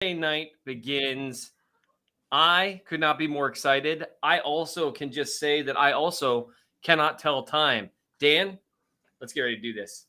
Night begins. I could not be more excited. I also can just say that I also cannot tell time. Dan, let's get ready to do this.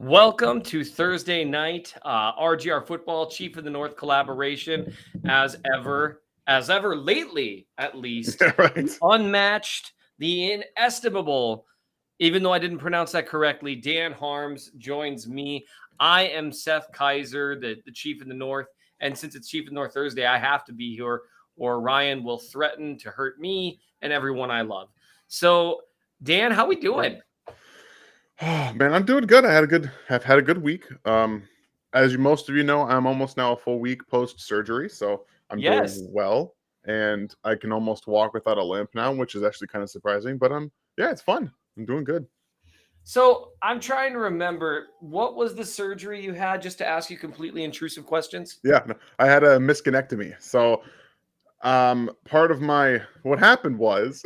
Welcome to Thursday night, RGR Football, Chief of the North collaboration, as ever lately, at least. Yeah, right. The unmatched, the inestimable, even though I didn't pronounce that correctly, Dan Harms joins me. I am Seth Kaiser, the Chief of the North, and since it's Chief of the North Thursday, I have to be here, or Ryan will threaten to hurt me and everyone I love. So, Dan, how we doing? Oh man, I'm doing good. I've had a good week. As most of you know, I'm almost now a full week post surgery, so I'm Yes. doing well, and I can almost walk without a limp now, which is actually kind of surprising. But yeah, it's fun. I'm doing good. So I'm trying to remember, what was the surgery you had, just to ask you completely intrusive questions? Yeah, no, I had a misconnectomy. So part of what happened was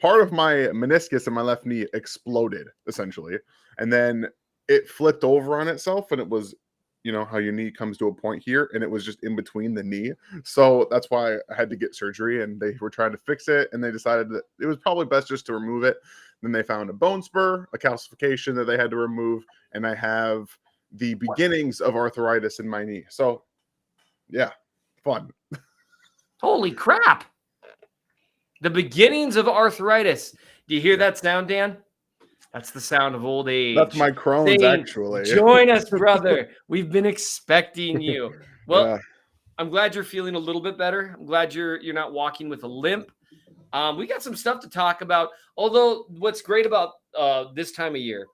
part of my meniscus in my left knee exploded essentially, and then it flipped over on itself, and it was, you know how your knee comes to a point here, and it was just in between the knee. So that's why I had to get surgery, and they were trying to fix it, and they decided that it was probably best just to remove it. Then they found a bone spur, a calcification that they had to remove, and I have the beginnings of arthritis in my knee. So yeah, fun. Holy crap. The beginnings of arthritis. Do you hear that sound, Dan? That's the sound of old age. That's my Crohn's, actually. Join us, brother. We've been expecting you. Well, Yeah. I'm glad you're feeling a little bit better. I'm glad you're not walking with a limp. We got some stuff to talk about. Although what's great about this time of year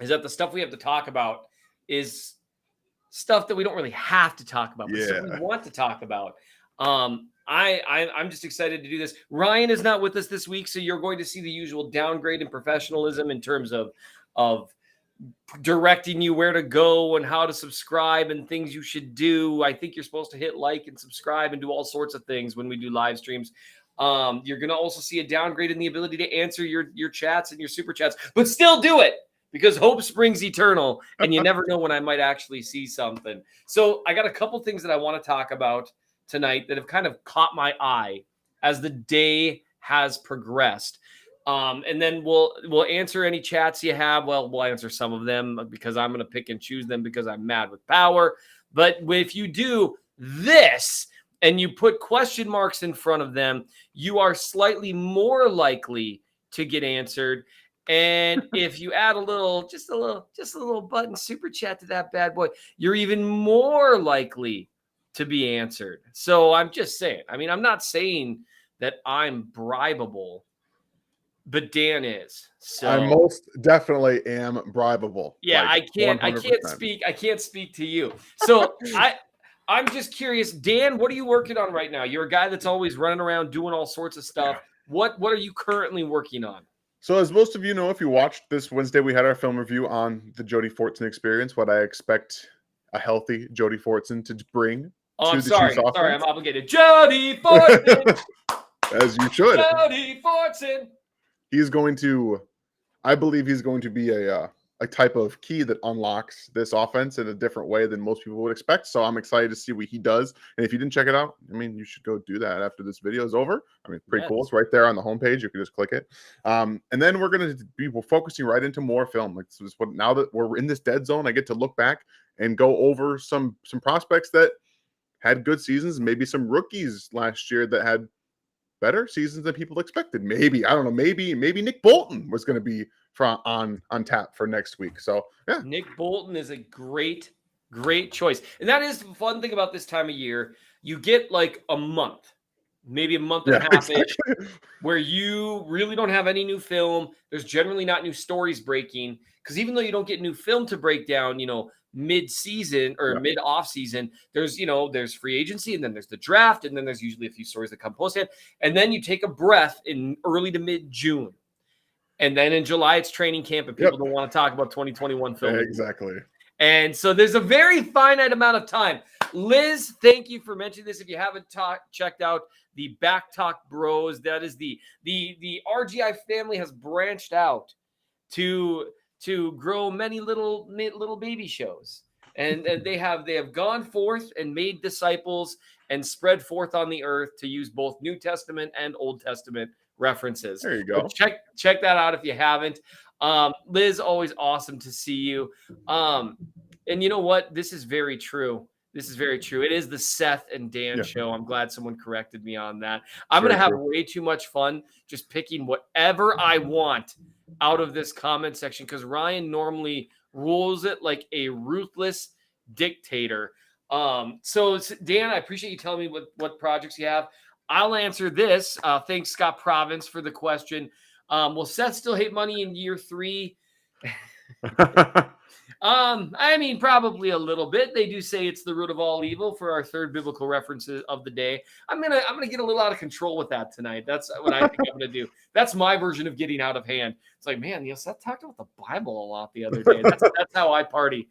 is that the stuff we have to talk about is stuff that we don't really have to talk about, but stuff we want to talk about. I'm just excited to do this. Ryan is not with us this week, so you're going to see the usual downgrade in professionalism in terms of directing you where to go and how to subscribe and things you should do. I think you're supposed to hit like and subscribe and do all sorts of things when we do live streams. You're going to also see a downgrade in the ability to answer your chats and your super chats, but still do it, because hope springs eternal, and you never know when I might actually see something. So I got a couple things that I want to talk about tonight that have kind of caught my eye as the day has progressed. And then we'll answer any chats you have. Well, we'll answer some of them because I'm going to pick and choose them because I'm mad with power. But if you do this and you put question marks in front of them, you are slightly more likely to get answered. And if you add just a little button super chat to that bad boy, you're even more likely to be answered. So I'm just saying, I mean, I'm not saying that I'm bribable, but Dan is. So I most definitely am bribable. Yeah, like, I can't speak to you. So I'm just curious, Dan, what are you working on right now? You're a guy that's always running around doing all sorts of stuff. Yeah. What are you currently working on? So as most of you know, if you watched this Wednesday, we had our film review on the Jody Fortson experience, what I expect a healthy Jody Fortson to bring. Oh, I'm sorry, I'm obligated. Jody Fortson! As you should. Jody Fortson! I believe he's going to be a type of key that unlocks this offense in a different way than most people would expect. So I'm excited to see what he does. And if you didn't check it out, I mean, you should go do that after this video is over. I mean, pretty cool. It's right there on the homepage. You can just click it. And then we're going to be focusing right into more film. Like, this is what, now that we're in this dead zone, I get to look back and go over some prospects that had good seasons, maybe some rookies last year that had better seasons than people expected. Maybe, I don't know, maybe Nick Bolton was going to be on tap for next week. So yeah, Nick Bolton is a great choice. And that is the fun thing about this time of year. You get like a month, maybe a month and a half ish, where you really don't have any new film. There's generally not new stories breaking, because even though you don't get new film to break down, mid-season or mid-off season, there's free agency, and then there's the draft, and then there's usually a few stories that come post-hand, and then you take a breath in early to mid-June. And then in July, it's training camp, and people don't want to talk about 2021 film. Exactly. And so there's a very finite amount of time. Liz, thank you for mentioning this. If you haven't checked out the Back Talk Bros, that is the RGI family has branched out to grow many little baby shows. And they have gone forth and made disciples and spread forth on the earth to use both New Testament and Old Testament references. There you go. So check that out if you haven't. Liz, always awesome to see you. And you know what? This is very true. This is very true. It is the Seth and Dan show. I'm glad someone corrected me on that. I'm going to have way too much fun just picking whatever I want out of this comment section, because Ryan normally rules it like a ruthless dictator. So Dan, I appreciate you telling me what projects you have. I'll answer this. Thanks, Scott Province, for the question. Will Seth still hate money in year 3? I mean, probably a little bit. They do say it's the root of all evil for our third biblical references of the day. I'm gonna get a little out of control with that tonight. That's what I think I'm gonna do. That's my version of getting out of hand. It's like, man, Seth talked about the Bible a lot the other day. That's how I party.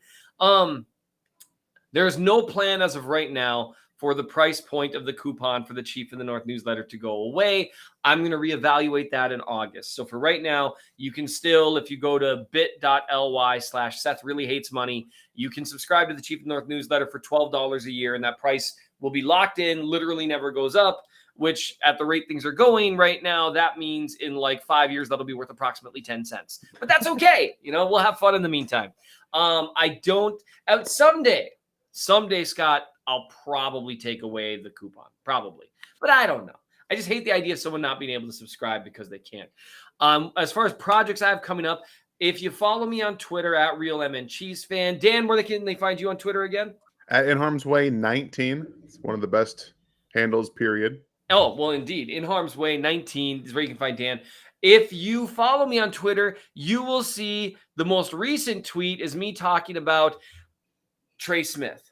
There's no plan as of right now for the price point of the coupon for the Chief in the North newsletter to go away. I'm going to reevaluate that in August. So for right now, you can still, if you go to bit.ly/Seth really hates money, you can subscribe to the Chief in the North newsletter for $12 a year, and that price will be locked in, literally never goes up, which at the rate things are going right now, that means in like 5 years, that'll be worth approximately 10 cents. But that's okay. We'll have fun in the meantime. Someday, Scott, I'll probably take away the coupon, probably, but I don't know. I just hate the idea of someone not being able to subscribe because they can't. As far as projects I have coming up, if you follow me on Twitter at RealMNCheeseFan, Dan, where can they find you on Twitter again? At In Harm's Way 19. It's one of the best handles, period. Oh, well, indeed. In Harm's Way 19 is where you can find Dan. If you follow me on Twitter, you will see the most recent tweet is me talking about Trey Smith,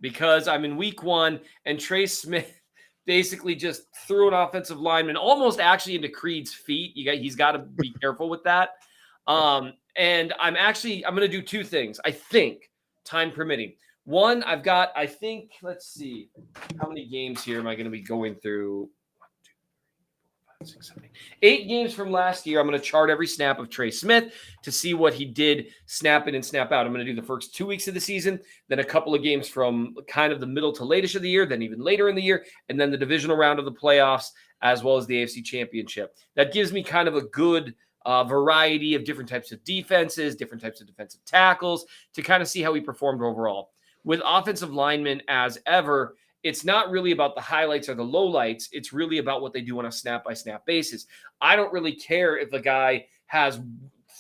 because I'm in week 1 and Trey Smith basically just threw an offensive lineman almost actually into Creed's feet. He's got to be careful with that. And I'm going to do 2 things, I think, time permitting. One, let's see, how many games here am I going to be going through? 8 games from last year. I'm going to chart every snap of Trey Smith to see what he did snap in and snap out. I'm going to do the first 2 weeks of the season, then a couple of games from kind of the middle to latest of the year, then even later in the year, and then the divisional round of the playoffs, as well as the AFC Championship. That gives me kind of a good variety of different types of defenses, different types of defensive tackles, to kind of see how he performed overall. With offensive linemen, as ever, it's not really about the highlights or the lowlights. It's really about what they do on a snap-by-snap basis. I don't really care if a guy has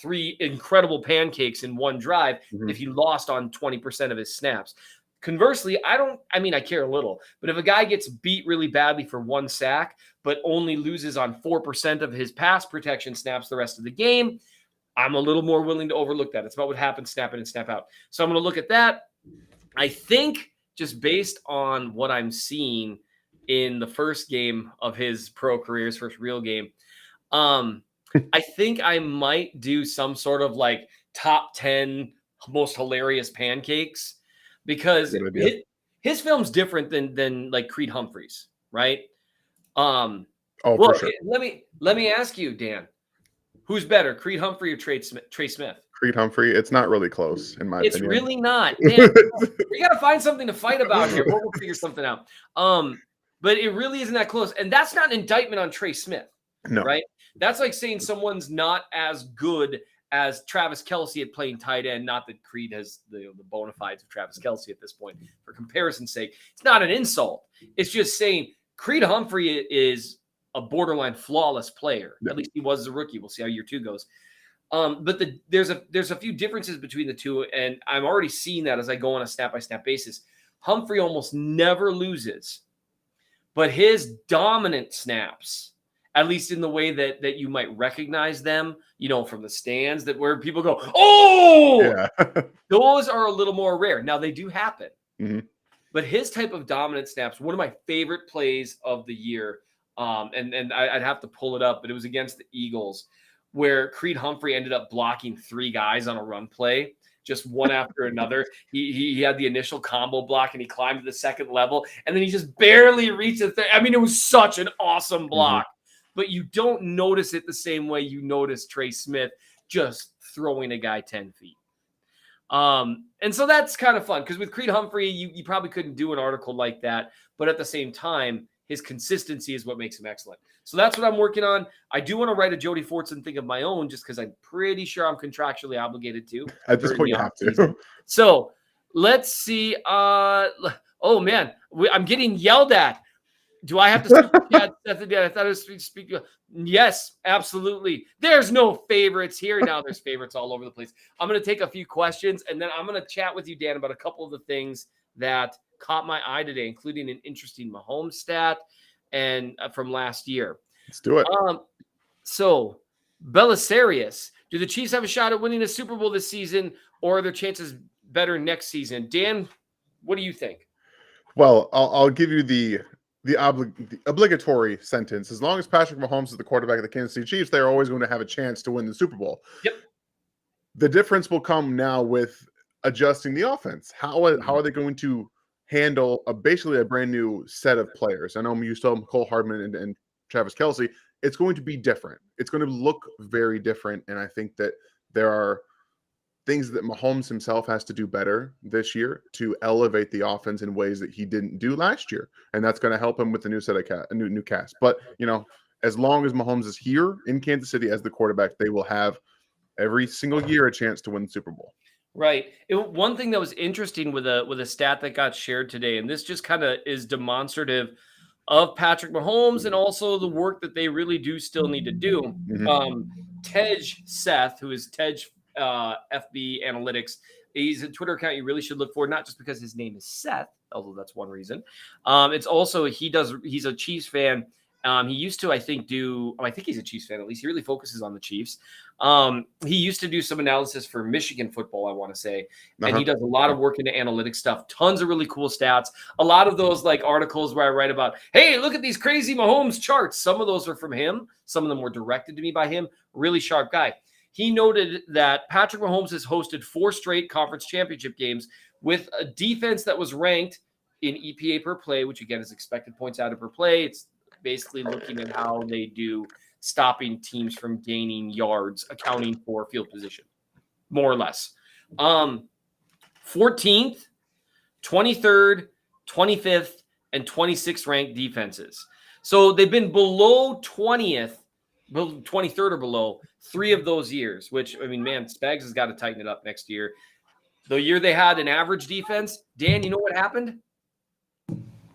3 incredible pancakes in one drive if he lost on 20% of his snaps. Conversely, I care a little, but if a guy gets beat really badly for 1 sack, but only loses on 4% of his pass protection snaps the rest of the game, I'm a little more willing to overlook that. It's about what happens snap in and snap out. So I'm going to look at that. I think, just based on what I'm seeing in the first game of his pro career, his first real game, I think I might do some sort of like top 10 most hilarious pancakes, because his film's different than like Creed Humphreys, right? For sure. Let me ask you, Dan, who's better, Creed Humphrey or Trey Smith? Creed Humphrey. It's not really close, in my opinion. It's really not. Man, we got to find something to fight about here. We'll figure something out. But it really isn't that close. And that's not an indictment on Trey Smith, right? That's like saying someone's not as good as Travis Kelce at playing tight end. Not that Creed has the bona fides of Travis Kelce at this point, for comparison's sake. It's not an insult. It's just saying Creed Humphrey is a borderline flawless player. At least he was as a rookie. We'll see how year 2 goes. But there's a few differences between the two, and I'm already seeing that as I go on a snap-by-snap basis. Humphrey almost never loses, but his dominant snaps, at least in the way that you might recognize them, from the stands, that where people go, oh, those are a little more rare. Now, they do happen, but his type of dominant snaps, one of my favorite plays of the year, and I'd have to pull it up, but it was against the Eagles, where Creed Humphrey ended up blocking 3 guys on a run play, just one after another. He had the initial combo block and he climbed to the second level, and then he just barely reached the third. I mean, it was such an awesome block, but you don't notice it the same way you notice Trey Smith just throwing a guy 10 feet. And so that's kind of fun because with Creed Humphrey, you probably couldn't do an article like that, but at the same time, his consistency is what makes him excellent. So that's what I'm working on. I do want to write a Jody Fortson thing of my own just because I'm pretty sure I'm contractually obligated to. At this point, you have to. So let's see. Oh, man, I'm getting yelled at. Do I have to super chat Seth again? I thought it was speak. Yes, absolutely. There's no favorites here. Now there's favorites all over the place. I'm going to take a few questions, and then I'm going to chat with you, Dan, about a couple of the things that caught my eye today, including an interesting Mahomes stat and from last year. Let's do it. So, Belisarius, do the Chiefs have a shot at winning a Super Bowl this season, or are their chances better next season? Dan, what do you think? Well, I'll give you the obligatory sentence. As long as Patrick Mahomes is the quarterback of the Kansas City Chiefs, they're always going to have a chance to win the Super Bowl. Yep. The difference will come now with adjusting the offense. How are they going to handle basically a brand new set of players? I know you still have Cole Hardman and Travis Kelce. It's going to be different. It's going to look very different. And I think that there are things that Mahomes himself has to do better this year to elevate the offense in ways that he didn't do last year. And that's going to help him with the new set of new cast. But, as long as Mahomes is here in Kansas City as the quarterback, they will have every single year a chance to win the Super Bowl. Right. One thing that was interesting with a stat that got shared today, and this just kind of is demonstrative of Patrick Mahomes and also the work that they really do still need to do. Tej Seth, who is Tej FB Analytics, he's a Twitter account you really should look for, not just because his name is Seth, although that's one reason. It's also he's a Chiefs fan. He used to, I think he's a Chiefs fan, at least. He really focuses on the Chiefs. He used to do some analysis for Michigan football, I want to say. And he does a lot of work into analytics stuff. Tons of really cool stats. A lot of those like articles where I write about, hey, look at these crazy Mahomes charts. Some of those are from him. Some of them were directed to me by him. Really sharp guy. He noted that Patrick Mahomes has hosted 4 straight conference championship games with a defense that was ranked in EPA per play, which again is expected points added per play. It's basically looking at how they do stopping teams from gaining yards, accounting for field position, more or less. 14th, 23rd, 25th, and 26th ranked defenses. So they've been below 20th, 23rd or below 3 of those years, which, I mean, man, Spags has got to tighten it up next year. The year they had an average defense, Dan, you know what happened?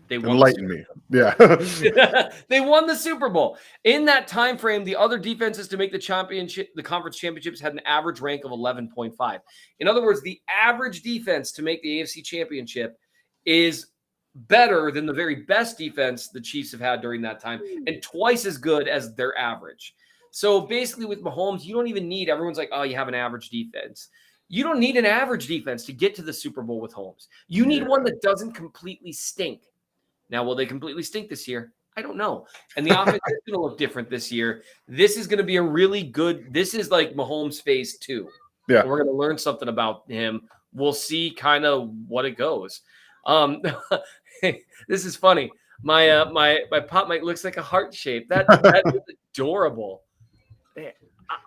They won. Enlighten me. Yeah. They won the Super Bowl. In that time frame, the other defenses to make the conference championships had an average rank of 11.5. In other words, the average defense to make the AFC championship is better than the very best defense the Chiefs have had during that time and twice as good as their average. So basically with Mahomes, you don't even need, everyone's like, oh, you have an average defense. You don't need an average defense to get to the Super Bowl with Mahomes. You need one that doesn't completely stink. Now, will they completely stink this year? I don't know. And the offense is going to look different this year. This is going to be a really good – this is like Mahomes phase 2. Yeah. We're going to learn something about him. We'll see kind of what it goes. This is funny. My pop mic looks like a heart shape. That is adorable.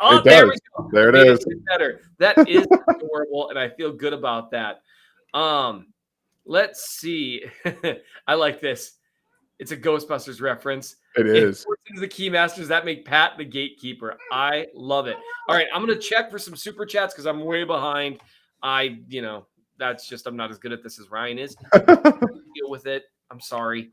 Oh, there we go. There it is. Better. That is adorable, and I feel good about that. Let's see. I like this. It's a Ghostbusters reference. It is. The key masters that make Pat the gatekeeper. I love it. All right, I'm going to check for some super chats because I'm way behind. That's just, I'm not as good at this as Ryan is. Deal with it. I'm sorry.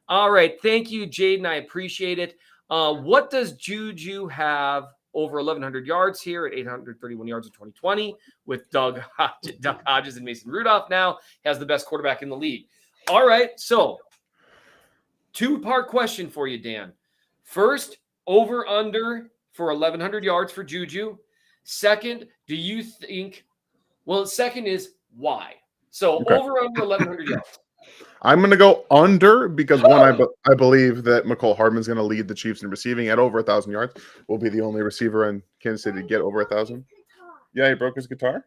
All right. Thank you, Jaden. I appreciate it. What does Juju have over 1,100 yards here at 831 yards in 2020 with Doug Hodges and Mason Rudolph now has the best quarterback in the league. All right. So 2-part question for you, Dan. First, over under for 1,100 yards for Juju. Second, do you think, second is why? So over under 1,100 yards. I'm going to go under because one, I believe that McCole Hardman's going to lead the Chiefs in receiving at over 1,000 yards. Will be the only receiver in Kansas City to get over 1,000. Yeah, he broke his guitar.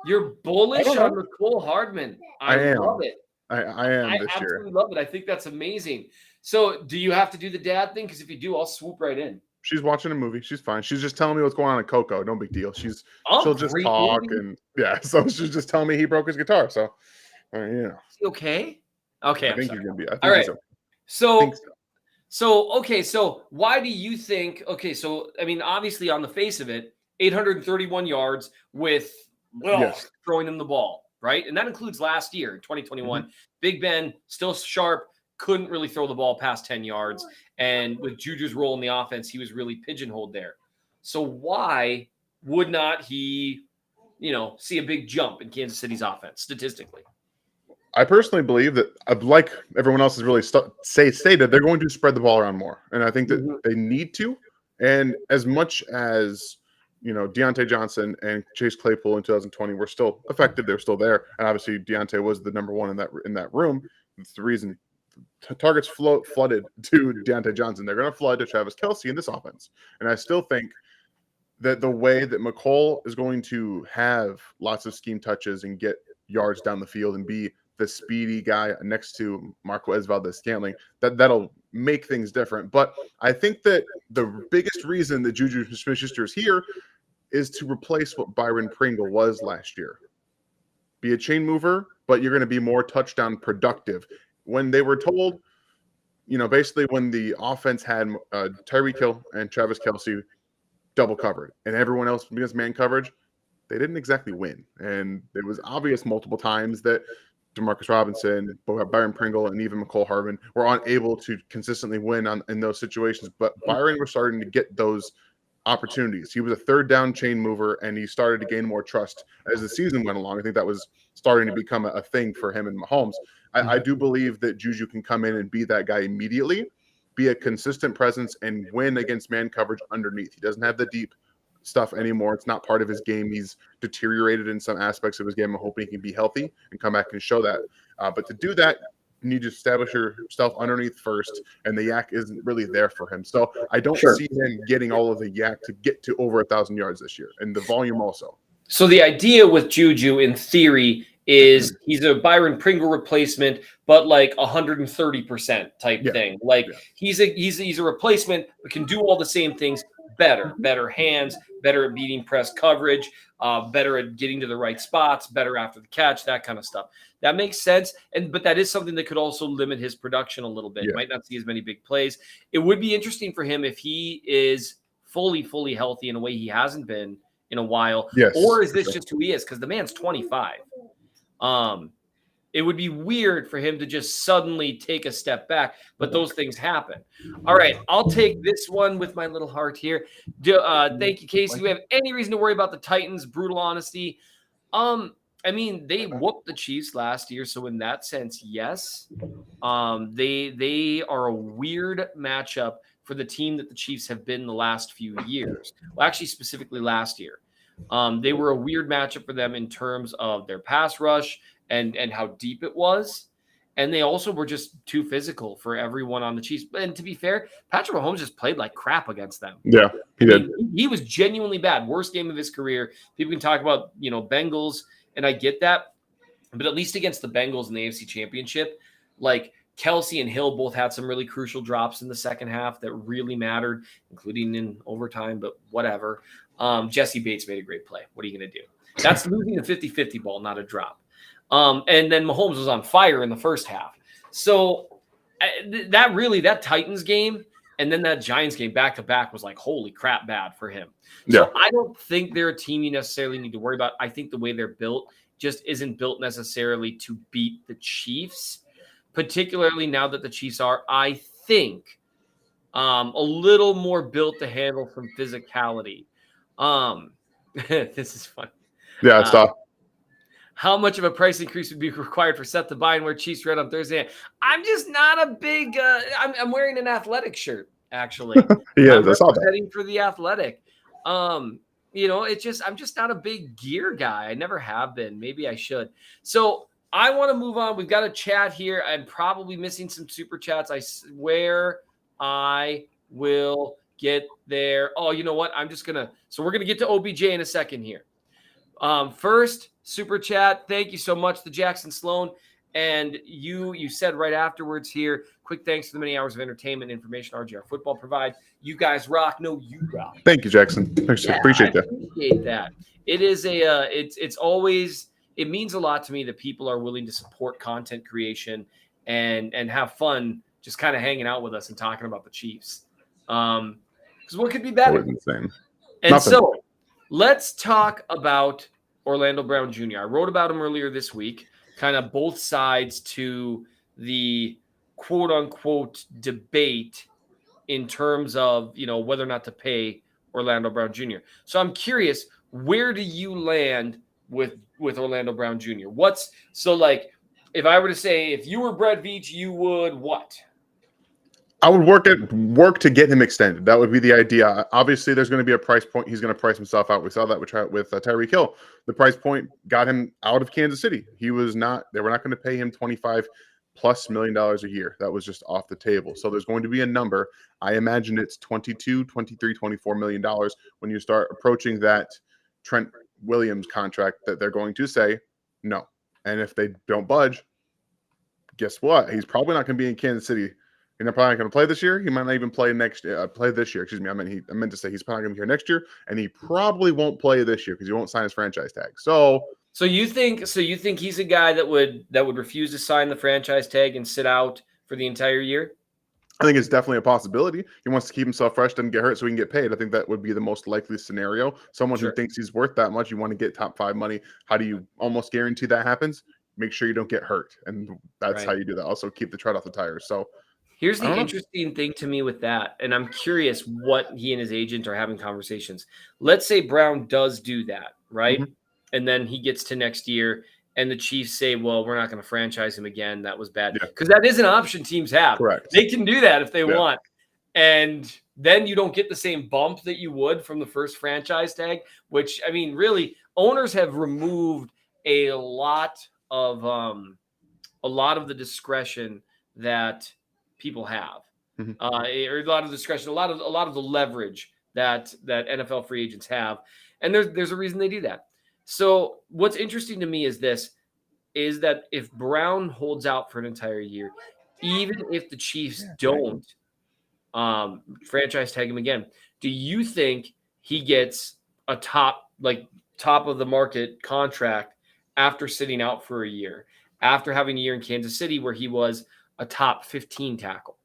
You're bullish on McCole Hardman. I am. love it. I am I this absolutely year. love it. I think that's amazing. So, do you have to do the dad thing? Because if you do, I'll swoop right in. She's watching a movie. She's fine. She's just telling me what's going on in Coco. No big deal. Oh, She'll just great talk movie. and yeah. So she's just telling me he broke his guitar. So you know. Is he okay? Okay, I I'm think sorry. he's gonna be. I think All right. he's okay. So why do you think? Okay, so I mean, obviously, on the face of it, 831 yards with Yes. throwing him the ball, right? And that includes last year, 2021. Mm-hmm. Big Ben still sharp, couldn't really throw the ball past 10 yards, and with Juju's role in the offense, he was really pigeonholed there. So why would not he, see a big jump in Kansas City's offense statistically? I personally believe that, like everyone else has really stated, they're going to spread the ball around more, and I think that they need to. And as much as Deontay Johnson and Chase Claypool in 2020 were still effective, they're still there, and obviously Deontay was the number one in that room. It's the reason targets flooded to Deontay Johnson. They're going to flood to Travis Kelce in this offense, and I still think that the way that McCole is going to have lots of scheme touches and get yards down the field and be the speedy guy next to Marquez Valdez-Scantling, that'll make things different. But I think that the biggest reason that Juju Smith-Schuster is here is to replace what Byron Pringle was last year. Be a chain mover, but you're going to be more touchdown productive. When they were told, basically when the offense had Tyreek Hill and Travis Kelce double covered and everyone else because man coverage, they didn't exactly win. And it was obvious multiple times that Demarcus Robinson, Byron Pringle, and even McCole Hardman were unable to consistently win in those situations. But Byron was starting to get those opportunities. He was a third down chain mover, and he started to gain more trust as the season went along. I think that was starting to become a thing for him and Mahomes. I do believe that Juju can come in and be that guy immediately, be a consistent presence, and win against man coverage underneath. He doesn't have the deep stuff anymore. It's not part of his game. He's deteriorated in some aspects of his game. I'm hoping he can be healthy and come back and show that. But to do that, you need to establish yourself underneath first, and the yak isn't really there for him. So I don't see him getting all of the yak to get to over 1,000 yards this year, and the volume also. So the idea with Juju, in theory, is he's a Byron Pringle replacement, but like 130% type thing. Like he's a replacement, but can do all the same things better hands, better at beating press coverage, better at getting to the right spots, better after the catch, that kind of stuff. That makes sense. But that is something that could also limit his production a little bit. You might not see as many big plays. It would be interesting for him if he is fully healthy in a way he hasn't been in a while. Or is this just who he is? Because the man's 25. It would be weird for him to just suddenly take a step back, but those things happen. All right, I'll take this one with my little heart here. Thank you, Casey. Do we have any reason to worry about the Titans? Brutal honesty. I mean, they whooped the Chiefs last year, so in that sense, yes. They are a weird matchup for the team that the Chiefs have been the last few years. Well, actually, specifically last year. They were a weird matchup for them in terms of their pass rush and how deep it was. And they also were just too physical for everyone on the Chiefs. And to be fair, Patrick Mahomes just played like crap against them. Yeah, he did. He was genuinely bad. Worst game of his career. People can talk about, Bengals, and I get that. But at least against the Bengals in the AFC Championship, like Kelce and Hill both had some really crucial drops in the second half that really mattered, including in overtime, but whatever. Jesse Bates made a great play. What are you going to do? That's losing the 50-50 ball, not a drop. And then Mahomes was on fire in the first half. So that Titans game and then that Giants game back-to-back was like, holy crap, bad for him. So I don't think they're a team you necessarily need to worry about. I think the way they're built just isn't built necessarily to beat the Chiefs, particularly now that the Chiefs are, I think, a little more built to handle some physicality. This is fun. Yeah, it's tough. How much of a price increase would be required for Seth to buy and wear Chiefs red on Thursday? I'm just not a big. I'm wearing an Athletic shirt actually. Yeah, I'm I saw that. representing for the Athletic. I'm just not a big gear guy. I never have been. Maybe I should. So I want to move on. We've got a chat here. I'm probably missing some super chats. I swear I will get there. Oh, you know what? So we're going to get to OBJ in a second here. First, super chat. Thank you so much to Jackson Sloan. And you said right afterwards here, quick thanks for the many hours of entertainment and information RGR football provide. You guys rock. No, you rock. Thank you, Jackson. Appreciate that. Appreciate that. It is it's always, it means a lot to me that people are willing to support content creation and have fun just kind of hanging out with us and talking about the Chiefs. Because what could be better? Insane. And Nothing. so let's talk about Orlando Brown Jr. I wrote about him earlier this week, kind of both sides to the quote unquote debate in terms of, whether or not to pay Orlando Brown Jr. So I'm curious, where do you land with Orlando Brown Jr.? If I were to say, if you were Brett Veach, you would what? I would work to get him extended. That would be the idea. Obviously, there's going to be a price point. He's going to price himself out. We saw that with Tyreek Hill. The price point got him out of Kansas City. They were not going to pay him $25+ million a year. That was just off the table. So there's going to be a number. I imagine it's $22, $23, $24 million when you start approaching that Trent Williams contract that they're going to say no. And if they don't budge, guess what? He's probably not going to be in Kansas City. He's probably not going to play this year. He might not even play play this year. Excuse me. I meant to say he's probably going to be here next year, and he probably won't play this year because he won't sign his franchise tag. So you think he's a guy that would refuse to sign the franchise tag and sit out for the entire year? I think it's definitely a possibility. He wants to keep himself fresh, doesn't get hurt, so he can get paid. I think that would be the most likely scenario. Someone who thinks he's worth that much, you want to get top 5 money. How do you almost guarantee that happens? Make sure you don't get hurt, and that's how you do that. Also, keep the tread off the tires. So. Here's the interesting thing to me with that, and I'm curious what he and his agent are having conversations. Let's say Brown does do that, right? Mm-hmm. And then he gets to next year, and the Chiefs say, well, we're not going to franchise him again. That was bad. Because that is an option teams have. Correct. They can do that if they want. And then you don't get the same bump that you would from the first franchise tag, which, I mean, really, owners have removed a lot of the discretion that people have, or a lot of discretion, a lot of the leverage that NFL free agents have, and there's a reason they do that. So what's interesting to me is that if Brown holds out for an entire year, even if the Chiefs don't franchise tag him again, do you think he gets a top of the market contract after sitting out for a year, after having a year in Kansas City where he was a top 15 tackle?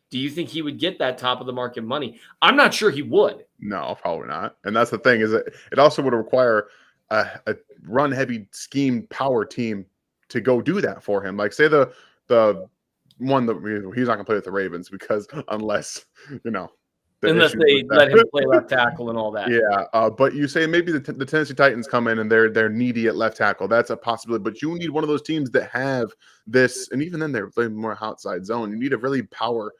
Do you think he would get that top of the market money? I'm not sure he would. No, probably not. And that's the thing, is that it also would require a run heavy scheme power team to go do that for him. Like say the one that he's not gonna play with the Ravens because unless unless they let him play left tackle and all that. Yeah, but you say maybe the Tennessee Titans come in and they're needy at left tackle. That's a possibility. But you need one of those teams that have this, and even then they're playing more outside zone. You need a really power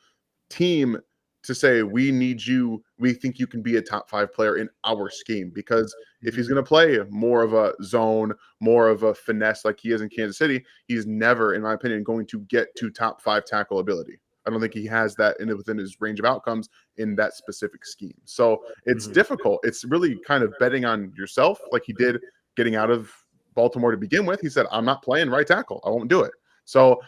team to say, we need you. We think you can be a top 5 player in our scheme. Because if he's going to play more of a zone, more of a finesse like he is in Kansas City, he's never, in my opinion, going to get to top 5 tackle ability. I don't think he has that within his range of outcomes in that specific scheme. So it's difficult. It's really kind of betting on yourself, like he did getting out of Baltimore to begin with. He said, I'm not playing right tackle. I won't do it. So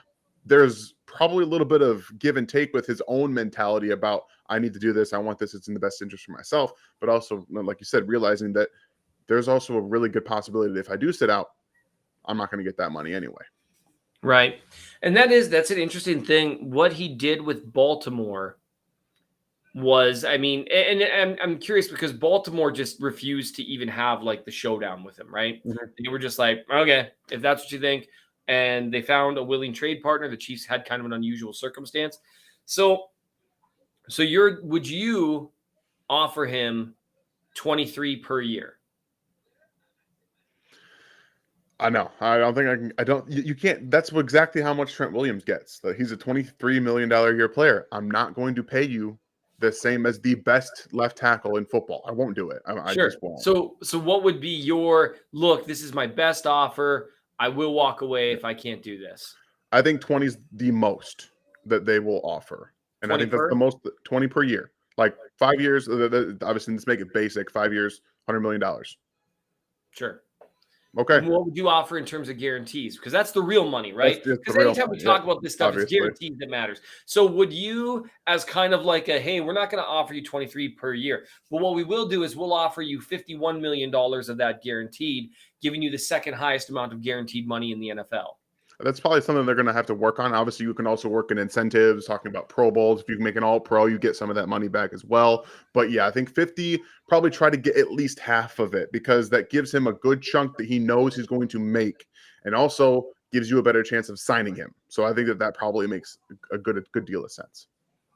there's probably a little bit of give and take with his own mentality about, I need to do this. I want this. It's in the best interest for myself. But also, like you said, realizing that there's also a really good possibility that if I do sit out, I'm not going to get that money anyway. Right. And that's an interesting thing. What he did with Baltimore was, I mean, and I'm curious because Baltimore just refused to even have like the showdown with him, right? They were just like, okay, if that's what you think. And they found a willing trade partner. The Chiefs had kind of an unusual circumstance. So would you offer him 23 per year? I know. I don't think I can. I don't. You can't. That's exactly how much Trent Williams gets. He's a $23 million a year player. I'm not going to pay you the same as the best left tackle in football. I won't do it. I just won't. So what would be your look? This is my best offer. I will walk away if I can't do this. I think 20 is the most that they will offer. And I 20 think that's per? the most 20 per year. Like 5 years, obviously, let's make it basic. 5 years, $100 million. Sure. Okay. And what would you offer in terms of guarantees? Because that's the real money, right? That's the Because real anytime we money. talk Yep. about this stuff, it's Obviously. guarantees that matters. So would you, as kind of like a, hey, we're not going to offer you 23 per year, but what we will do is we'll offer you $51 million of that guaranteed, giving you the second highest amount of guaranteed money in the NFL. That's probably something they're going to have to work on. Obviously, you can also work in incentives, talking about Pro Bowls. If you can make an all pro, you get some of that money back as well. But yeah, I think 50, probably try to get at least half of it, because that gives him a good chunk that he knows he's going to make, and also gives you a better chance of signing him. So I think that probably makes a good deal of sense.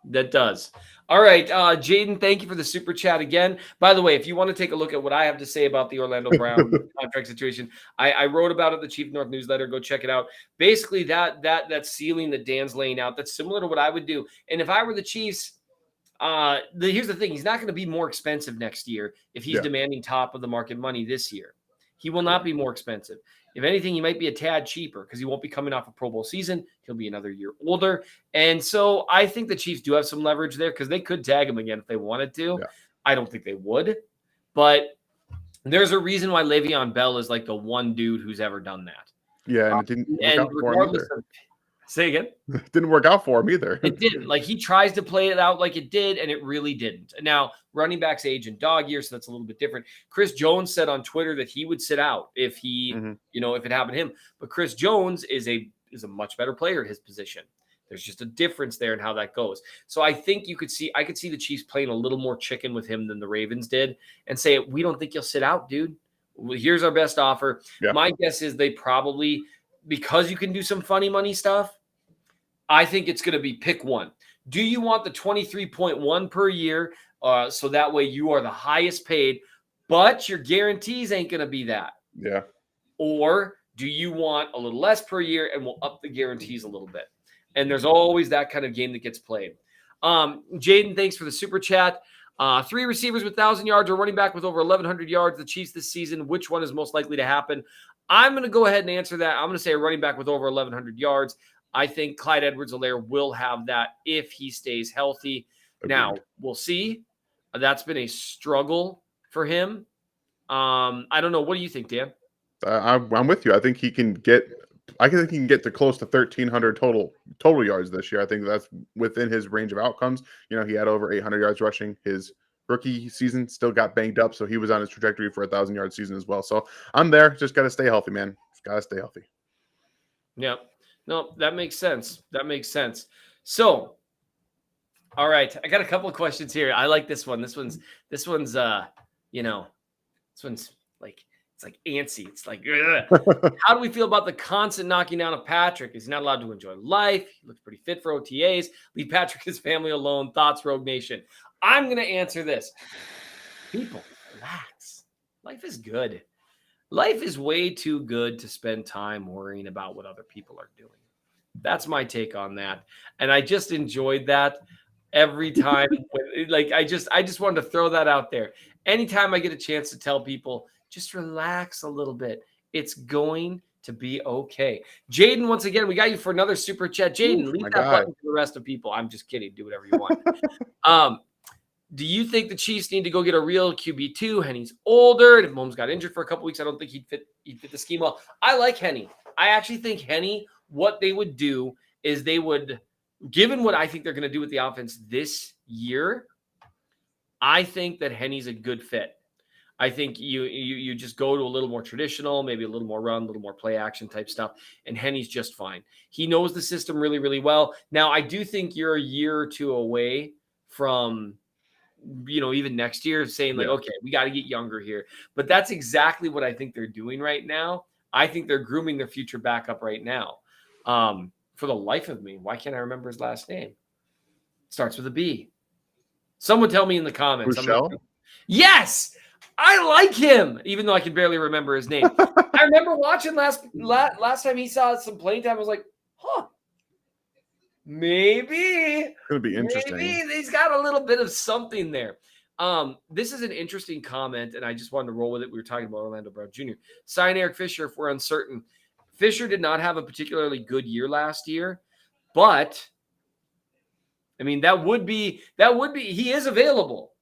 That does. All right, Jaden, thank you for the super chat again. By the way, if you want to take a look at what I have to say about the Orlando Brown contract situation, I wrote about it in the Chief North newsletter. Go check it out. Basically, that ceiling that Dan's laying out, that's similar to what I would do. And if I were the Chiefs, here's the thing: he's not going to be more expensive next year if he's demanding top of the market money this year. He will not be more expensive. If anything, he might be a tad cheaper because he won't be coming off a Pro Bowl season. He'll be another year older. And so I think the Chiefs do have some leverage there because they could tag him again if they wanted to. Yeah. I don't think they would. But there's a reason why Le'Veon Bell is like the one dude who's ever done that. Yeah, and it didn't work And out for him regardless either. of – say again? It didn't work out for him either. It didn't. Like, he tries to play it out like it did, and it really didn't. Now, running backs age in dog years, so that's a little bit different. Chris Jones said on Twitter that he would sit out if he, if it happened to him. But Chris Jones is a much better player at his position. There's just a difference there in how that goes. So I think I could see the Chiefs playing a little more chicken with him than the Ravens did and say, we don't think you'll sit out, dude. Here's our best offer. Yeah. My guess is they probably, because you can do some funny money stuff, I think it's going to be pick one. Do you want the 23.1 per year so that way you are the highest paid, but your guarantees ain't going to be that? Yeah. Or do you want a little less per year and we'll up the guarantees a little bit? And there's always that kind of game that gets played. Jaden, thanks for the super chat. 3 receivers with 1,000 yards or running back with over 1,100 yards, the Chiefs this season. Which one is most likely to happen? I'm going to go ahead and answer that. I'm going to say a running back with over 1,100 yards. I think Clyde Edwards-Helaire will have that if he stays healthy. Agreed. Now, we'll see. That's been a struggle for him. I don't know. What do you think, Dan? I'm with you. I think he can get to close to 1,300 total yards this year. I think that's within his range of outcomes. You know, he had over 800 yards rushing. His rookie season still got banged up, so he was on his trajectory for a 1,000-yard season as well. So I'm there. Just got to stay healthy, man. Just got to stay healthy. Yep. No, that makes sense. That makes sense. So, all right, I got a couple of questions here. I like this one. This one's this one's like, it's like antsy. It's like, how do we feel about the constant knocking down of Patrick? Is he not allowed to enjoy life? He looks pretty fit for OTAs. Leave Patrick his family alone. Thoughts, Rogue Nation? I'm going to answer this. People, relax. Life is good. Life is way too good to spend time worrying about what other people are doing. That's my take on that. And I just enjoyed that every time. I just wanted to throw that out there. Anytime I get a chance to tell people, just relax a little bit. It's going to be okay. Jaden, once again, we got you for another super chat. Jaden, leave that button for the rest of people. I'm just kidding. Do whatever you want. Do you think the Chiefs need to go get a real QB2? Henny's older. And if Mahomes got injured for a couple weeks, I don't think he'd fit the scheme well. I like Henny. I actually think Henny, what they would do is they would, given what I think they're going to do with the offense this year, I think that Henny's a good fit. I think you just go to a little more traditional, maybe a little more run, a little more play action type stuff, and Henny's just fine. He knows the system really, really well. Now, I do think you're a year or two away from – even next year saying like, okay, we got to get younger here. But that's exactly what I think they're doing right now. I think they're grooming their future backup right now. For the life of me, why can't I remember his last name? Starts with a B. Someone tell me in the comments. Yes, I like him, even though I can barely remember his name. I remember watching last time he saw some playing time. I was like, huh. Maybe it's going to be interesting. Maybe he's got a little bit of something there. This is an interesting comment, and I just wanted to roll with it. We were talking about Orlando Brown Jr. Sign Eric Fisher if we're uncertain. Fisher did not have a particularly good year last year, but I mean, that would be, he is available.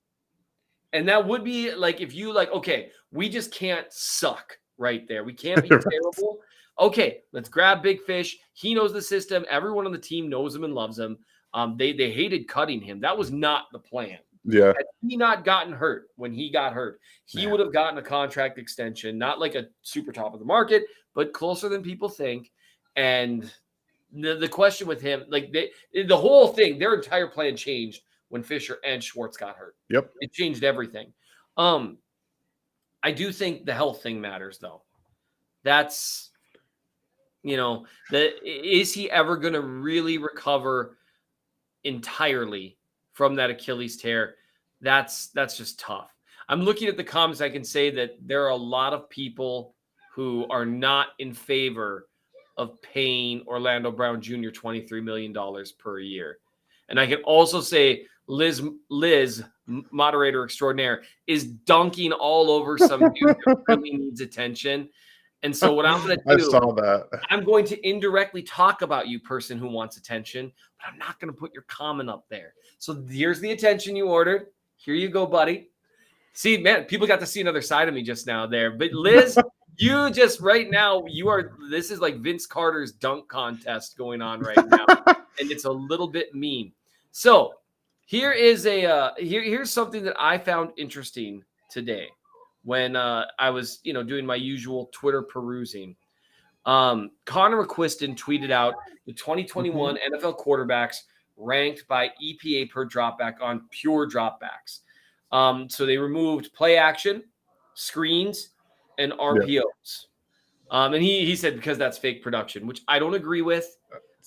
And that would be like, if you like, okay, we just can't suck right there. We can't be terrible. Okay, let's grab Big Fish. He knows the system. Everyone on the team knows him and loves him. They hated cutting him. That was not the plan. Yeah. Had he not gotten hurt when he got hurt, he would have gotten a contract extension, not like a super top of the market, but closer than people think. And the question with him, like the whole thing, their entire plan changed when Fisher and Schwartz got hurt. Yep. It changed everything. I do think the health thing matters, though. That's, is he ever going to really recover entirely from that Achilles tear? That's just tough. I'm looking at the comments. I can say that there are a lot of people who are not in favor of paying Orlando Brown Jr. $23 million per year. And I can also say Liz, moderator extraordinaire, is dunking all over some dude that really needs attention. And so what I'm going to do, I saw that. I'm going to indirectly talk about you, person who wants attention, but I'm not going to put your comment up there. So here's the attention you ordered. Here you go, buddy. See, man, people got to see another side of me just now there. But Liz, you just right now, this is like Vince Carter's dunk contest going on right now. And it's a little bit mean. So here is here's something that I found interesting today when I was, doing my usual Twitter perusing. Connor McQuiston tweeted out the 2021 NFL quarterbacks ranked by EPA per dropback on pure dropbacks. So they removed play action, screens, and RPOs. And he said because that's fake production, which I don't agree with.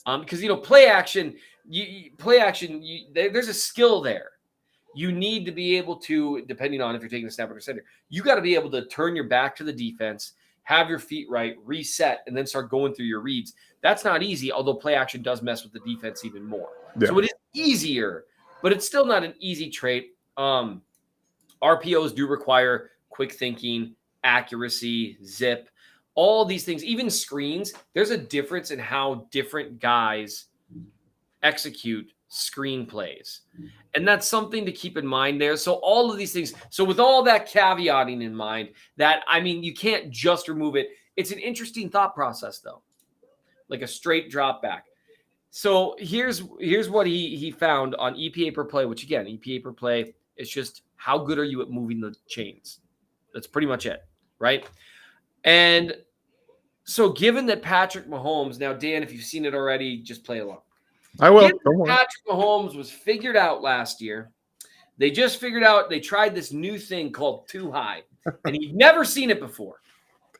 Because play action, there's a skill there. You need to be able to, depending on if you're taking a snap or center, you got to be able to turn your back to the defense, have your feet right, reset, and then start going through your reads. That's not easy, although play action does mess with the defense even more. Yeah. So it is easier, but it's still not an easy trait. RPOs do require quick thinking, accuracy, zip, all these things, even screens. There's a difference in how different guys execute screen plays. And that's something to keep in mind there. So all of these things. So with all that caveating in mind, you can't just remove it. It's an interesting thought process, though, like a straight drop back. So here's what he found on EPA per play, which again, EPA per play is just how good are you at moving the chains? That's pretty much it, right? And so given that Patrick Mahomes, now Dan, if you've seen it already, just play along. I will. Patrick Mahomes was figured out last year. They just figured out, they tried this new thing called too high, and he'd never seen it before.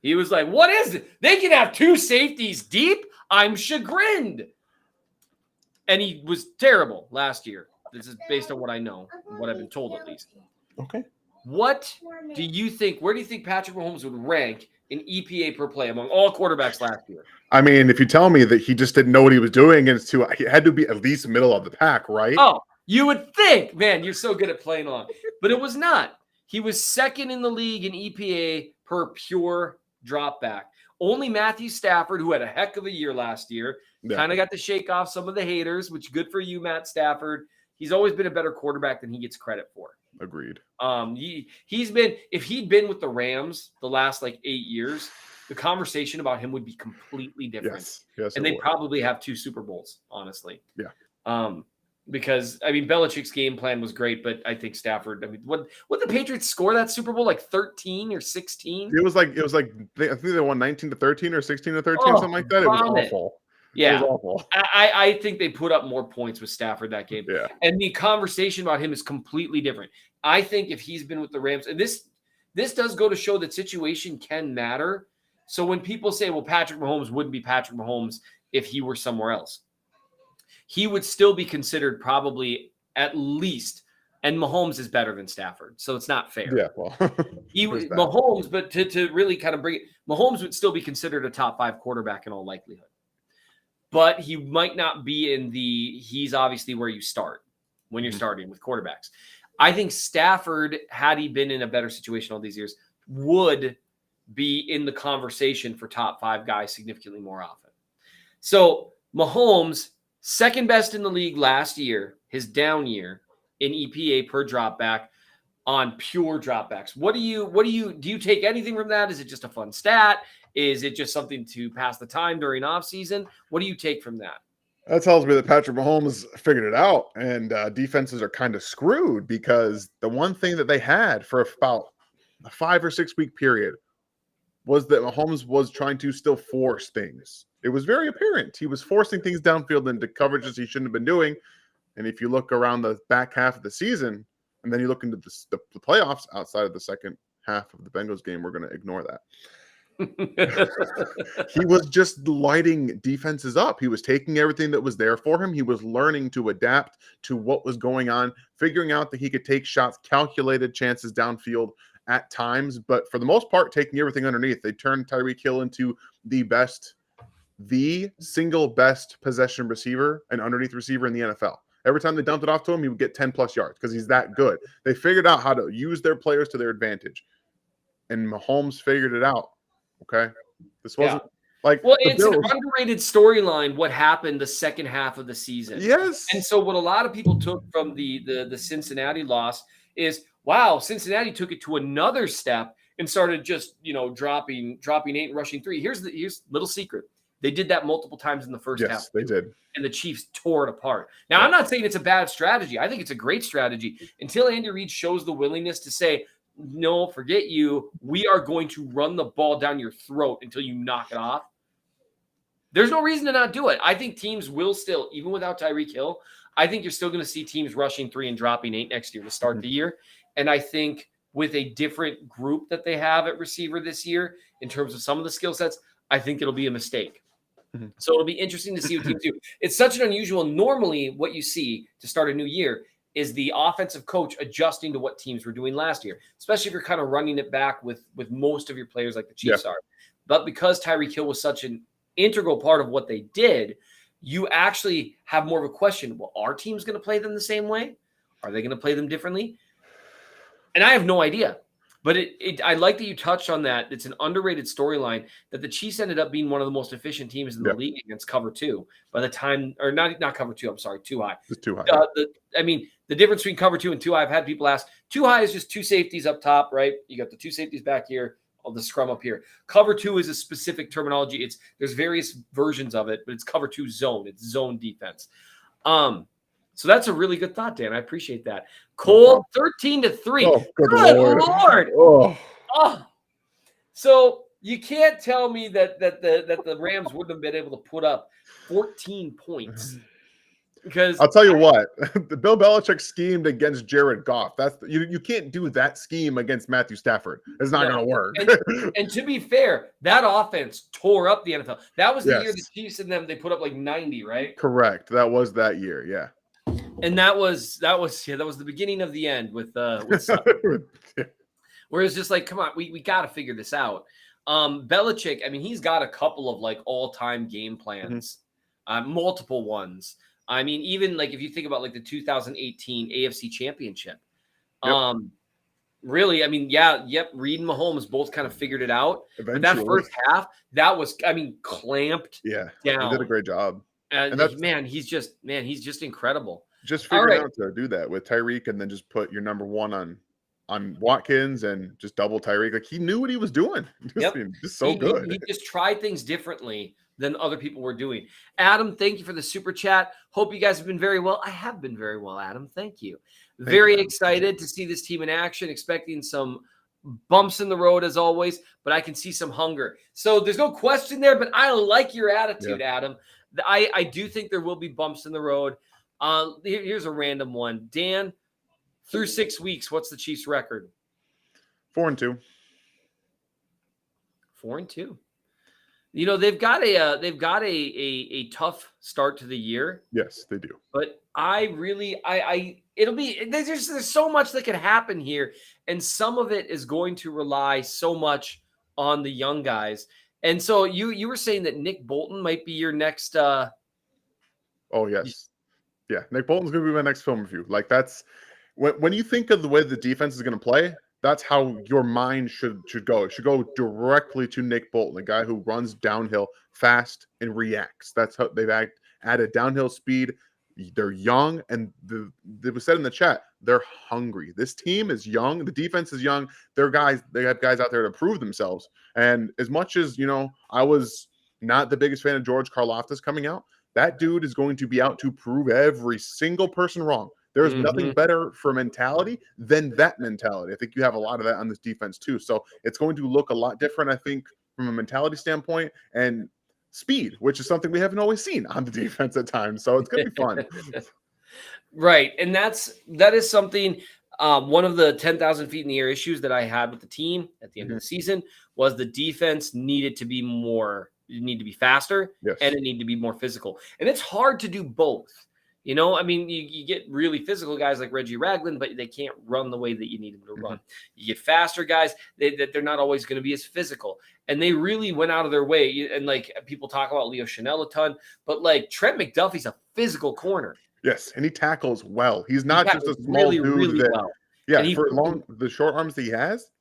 He was like, what is it? They can have two safeties deep? I'm chagrined. And he was terrible last year. This is based on what I know, what I've been told at least. Okay. What do you think? Where do you think Patrick Mahomes would rank in EPA per play among all quarterbacks last year? I mean, if you tell me that he just didn't know what he was doing, and he had to be at least middle of the pack, right? Oh, you would think, man, you're so good at playing along. But it was not. He was second in the league in EPA per pure drop back. Only Matthew Stafford, who had a heck of a year last year, kind of got to shake off some of the haters, which good for you, Matt Stafford. He's always been a better quarterback than he gets credit for. Agreed. He's been, if he'd been with the Rams the last 8 years, the conversation about him would be completely different. Yes, and they'd probably have 2 Super Bowls, honestly. Yeah. Because Belichick's game plan was great, but I think Stafford. What the Patriots score that Super Bowl 13 or 16? It was like I think they won 19-13 or 16-13, something like that. It was awful. Yeah, it was awful. I think they put up more points with Stafford that game. Yeah, and the conversation about him is completely different. I think if he's been with the Rams, and this does go to show that situation can matter. So when people say, well, Patrick Mahomes wouldn't be Patrick Mahomes if he were somewhere else, he would still be considered probably at least, and Mahomes is better than Stafford, so it's not fair. Yeah, well, Mahomes, but to really kind of bring it, Mahomes would still be considered a top 5 quarterback in all likelihood. But he might not be he's obviously where you start when you're starting with quarterbacks. I think Stafford, had he been in a better situation all these years, would be in the conversation for top 5 guys significantly more often. So Mahomes, second best in the league last year, his down year in EPA per dropback on pure dropbacks. Do you take anything from that? Is it just a fun stat? Is it just something to pass the time during off season? What do you take from that? That tells me that Patrick Mahomes figured it out, and defenses are kind of screwed because the one thing that they had for about a 5 or 6 week period was that Mahomes was trying to still force things. It was very apparent. He was forcing things downfield into coverages he shouldn't have been doing. And if you look around the back half of the season, and then you look into the playoffs outside of the second half of the Bengals game, we're going to ignore that. He was just lighting defenses up. He was taking everything that was there for him. He was learning to adapt to what was going on, figuring out that he could take shots, calculated chances downfield at times, but for the most part, taking everything underneath. They turned Tyreek Hill into the single best possession receiver and underneath receiver in the NFL. Every time they dumped it off to him, he would get 10 plus yards because he's that good. They figured out how to use their players to their advantage, and Mahomes figured it out. Okay, this wasn't it's an underrated storyline. What happened the second half of the season? Yes, and so what a lot of people took from the Cincinnati loss is, wow, Cincinnati took it to another step and started just dropping 8 and rushing 3. Here's little secret: they did that multiple times in the first half. Yes, they did, and the Chiefs tore it apart. Now, I'm not saying it's a bad strategy. I think it's a great strategy until Andy Reid shows the willingness to say, no, forget you. We are going to run the ball down your throat until you knock it off. There's no reason to not do it. I think teams will still, even without Tyreek Hill, I think you're still going to see teams rushing 3 and dropping 8 next year to start the year. And I think with a different group that they have at receiver this year, in terms of some of the skill sets, I think it'll be a mistake. So it'll be interesting to see what teams do. It's such an unusual. Normally, what you see to start a new year is the offensive coach adjusting to what teams were doing last year, especially if you're kind of running it back with most of your players like the Chiefs are. But because Tyreek Hill was such an integral part of what they did, you actually have more of a question. Well, are teams going to play them the same way? Are they going to play them differently? And I have no idea. But I like that you touched on that. It's an underrated storyline that the Chiefs ended up being one of the most efficient teams in the league against cover 2 by the time, or not cover 2. I'm sorry, 2 high. Just 2 high. The difference between cover 2 and 2 high, I've had people ask, 2 high is just 2 safeties up top, right? You got the 2 safeties back here, the scrum up here. Cover 2 is a specific terminology. There's various versions of it, but it's cover 2 zone. It's zone defense. So that's a really good thought, Dan. I appreciate that. Cole, 13-3. Oh, good Lord. Oh. So you can't tell me that the Rams wouldn't have been able to put up 14 points. Because I'll tell you what, the Bill Belichick schemed against Jared Goff. That's you can't do that scheme against Matthew Stafford. It's not going to work. And to be fair, that offense tore up the NFL. That was the year the Chiefs and them, they put up like 90, right? Correct. That was that year. Yeah. And that was the beginning of the end with where it's just like, come on, we got to figure this out. Belichick, I mean, he's got a couple of like all-time game plans, multiple ones. I mean, even like if you think about like the 2018 AFC Championship, really, I mean, Reid and Mahomes both kind of figured it out. But that first half, that was, I mean, clamped down. He did a great job. And he's just incredible. Just figuring out to do that with Tyreek and then just put your number 1 on Watkins and just double Tyreek. Like he knew what he was doing. Just so good. He just tried things differently than other people were doing. Adam, thank you for the super chat. Hope you guys have been very well. I have been very well, Adam. Thank you. Very excited to see this team in action, expecting some bumps in the road as always, but I can see some hunger. So there's no question there, but I like your attitude, Adam. I do think there will be bumps in the road. Here's a random one. Dan, through 6 weeks, what's the Chiefs' record? 4-2. 4-2. You know, they've got a tough start to the year. Yes, they do. But there's so much that could happen here, and some of it is going to rely so much on the young guys. And so you were saying that Nick Bolton might be your next. Oh yes, yeah. Nick Bolton's going to be my next film review. Like that's when you think of the way the defense is going to play. that's how your mind should go. It should go directly to Nick Bolton, the guy who runs downhill fast and reacts. That's how they've added downhill speed. They're young, and it was said in the chat, they're hungry. This team is young. The defense is young. They have guys out there to prove themselves. And as much as, I was not the biggest fan of George Karlaftis coming out, that dude is going to be out to prove every single person wrong. There's nothing better for mentality than that mentality. I think you have a lot of that on this defense too. So it's going to look a lot different, I think, from a mentality standpoint and speed, which is something we haven't always seen on the defense at times. So it's going to be fun. Right. And that is something, one of the 10,000 feet in the air issues that I had with the team at the end of the season was the defense needed to be faster, Yes. and it needed to be more physical. And it's hard to do both. I mean, you get really physical guys like Reggie Ragland, but they can't run the way that you need them to run. You get faster guys that they're not always going to be as physical. And they really went out of their way. And like people talk about Leo Chanel a ton, but like Trent McDuffie's a physical corner. Yes, and he tackles well. He's not just a small dude. Really well. Yeah, for the short arms that he has,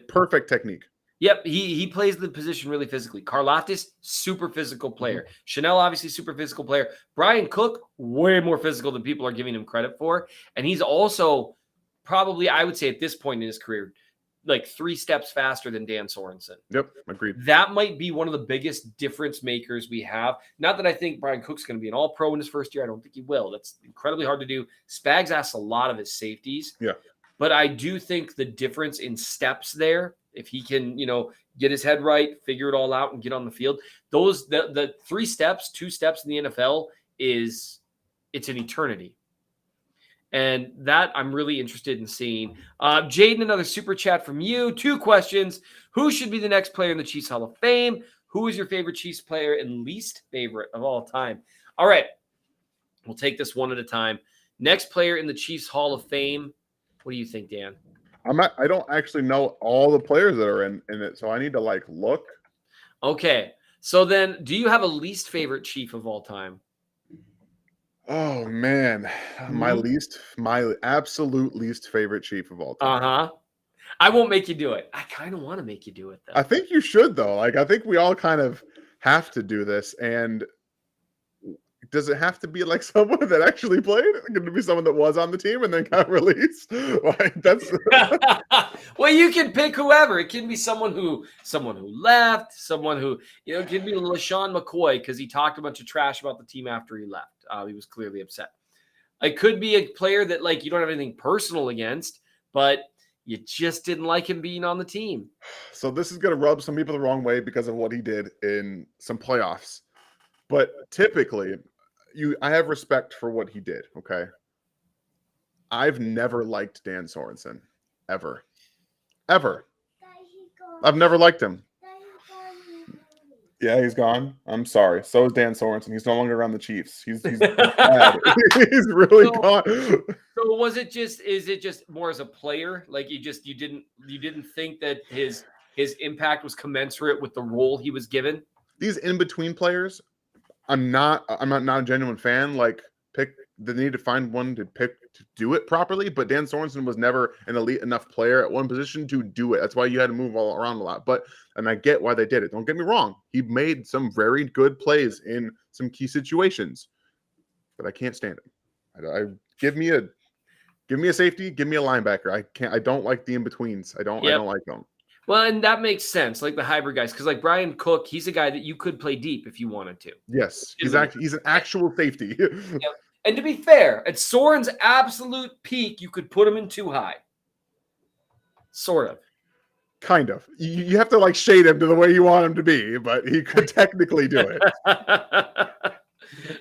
perfect technique. Yep, he plays the position really physically. Karlaftis, super physical player. Chanel, obviously, super physical player. Brian Cook, way more physical than people are giving him credit for. And he's also probably, I would say at this point in his career, like 3 steps faster than Dan Sorensen. Yep, agreed. That might be one of the biggest difference makers we have. Not that I think Brian Cook's going to be an all-pro in his first year. I don't think he will. That's incredibly hard to do. Spags asks a lot of his safeties. Yeah. But I do think the difference in steps there, if he can, get his head right, figure it all out, and get on the field, the 3 steps, 2 steps in the NFL it's an eternity. And that I'm really interested in seeing. Jaden, another super chat from you. 2 questions. Who should be the next player in the Chiefs Hall of Fame? Who is your favorite Chiefs player and least favorite of all time? All right. We'll take this one at a time. Next player in the Chiefs Hall of Fame. What do you think, Dan? I don't actually know all the players that are in it, so I need to look. Okay. So then, do you have a least favorite Chief of all time? Oh man, my absolute least favorite Chief of all time. I won't make you do it. I kind of want to make you do it though. I think you should though. I think we all kind of have to do this. And does it have to be like someone that actually played? Could it be someone that was on the team and then got released? That's well, you can pick whoever. It can be someone who left, someone who, it could be LaShawn McCoy because he talked a bunch of trash about the team after he left. He was clearly upset. It could be a player that you don't have anything personal against, but you just didn't like him being on the team. So this is going to rub some people the wrong way because of what he did in some playoffs. But typically, I have respect for what he did, okay? I've never liked Dan Sorensen. Ever. I've never liked him. Yeah, he's gone. I'm sorry. So is Dan Sorensen. He's no longer around the Chiefs. He's bad. He's really gone. So is it just more as a player? Like you didn't think that his impact was commensurate with the role he was given? These in-between players, I'm not a genuine fan. They need to find one to pick to do it properly. But Dan Sorensen was never an elite enough player at one position to do it. That's why you had to move all around a lot. And I get why they did it. Don't get me wrong. He made some very good plays in some key situations, but I can't stand him. Give me a safety. Give me a linebacker. I don't like the in-betweens. I don't like them. Well, and that makes sense, like the hybrid guys, because like Brian Cook, he's a guy that you could play deep if you wanted to. Yes, he's an actual safety. Yep. And to be fair, at Soren's absolute peak, you could put him in too high. Sort of. Kind of. You have to shade him to the way you want him to be, but he could technically do it.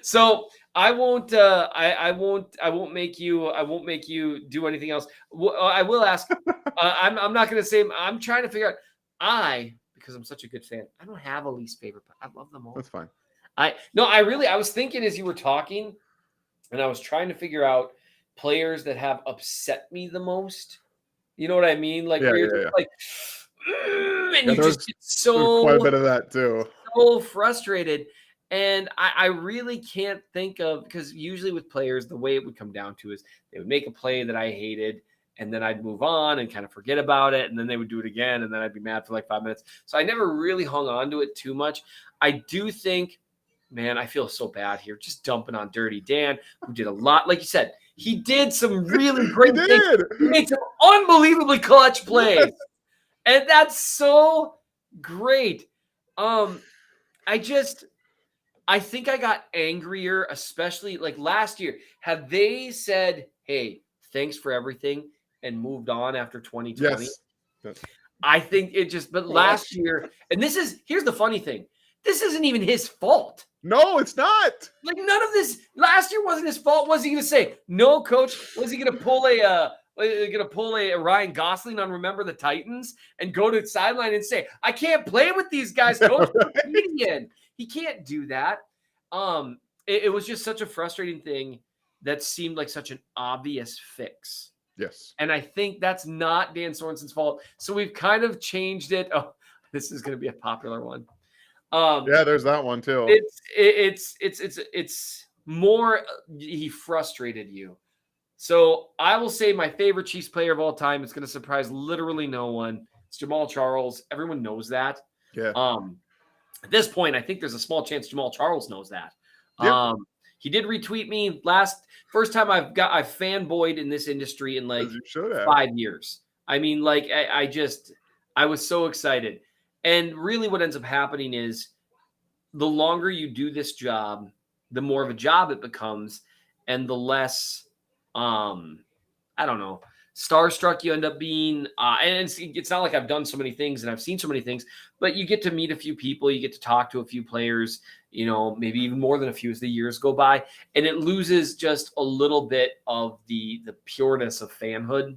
So I won't make you do anything else. I will ask. I'm not going to say. I'm trying to figure out. Because I'm such a good fan, I don't have a least favorite. I love them all. That's fine. I was thinking as you were talking, and I was trying to figure out players that have upset me the most. You know what I mean? And you just get so quite a bit of that too. So frustrated. And I really can't think of, because usually with players, the way it would come down to is they would make a play that I hated, and then I'd move on and kind of forget about it, and then they would do it again, and then I'd be mad for like 5 minutes. So I never really hung on to it too much. I do think, man, I feel so bad here, just dumping on Dirty Dan, who did a lot. Like you said, he did some really great things. He made some unbelievably clutch plays, and that's so great. I think I got angrier, especially like last year. Have they said, hey, thanks for everything and moved on after 2020? Yes. I think it just, but last year, and here's the funny thing. This isn't even his fault. No, it's not. Like none of this last year wasn't his fault. Was he going to say, no, coach? Was he going to pull a Ryan Gosling on Remember the Titans and go to the sideline and say, I can't play with these guys, coach? Comedian. He can't do that. It was just such a frustrating thing that seemed like such an obvious fix. Yes. And I think that's not Dan Sorensen's fault. So we've kind of changed it. Oh, this is going to be a popular one. Yeah, there's that one too. It's more he frustrated you. So I will say my favorite Chiefs player of all time. It's going to surprise literally no one. It's Jamal Charles. Everyone knows that. Yeah. At this point, I think there's a small chance Jamal Charles knows that. Yeah. He did retweet me first time I've fanboyed in this industry in like 5 years. I mean, like I was so excited. And really what ends up happening is the longer you do this job, the more of a job it becomes, and the less, I don't know, starstruck you end up being. And it's not like I've done so many things and I've seen so many things, but you get to meet a few people, you get to talk to a few players, maybe even more than a few as the years go by, and it loses just a little bit of the pureness of fanhood.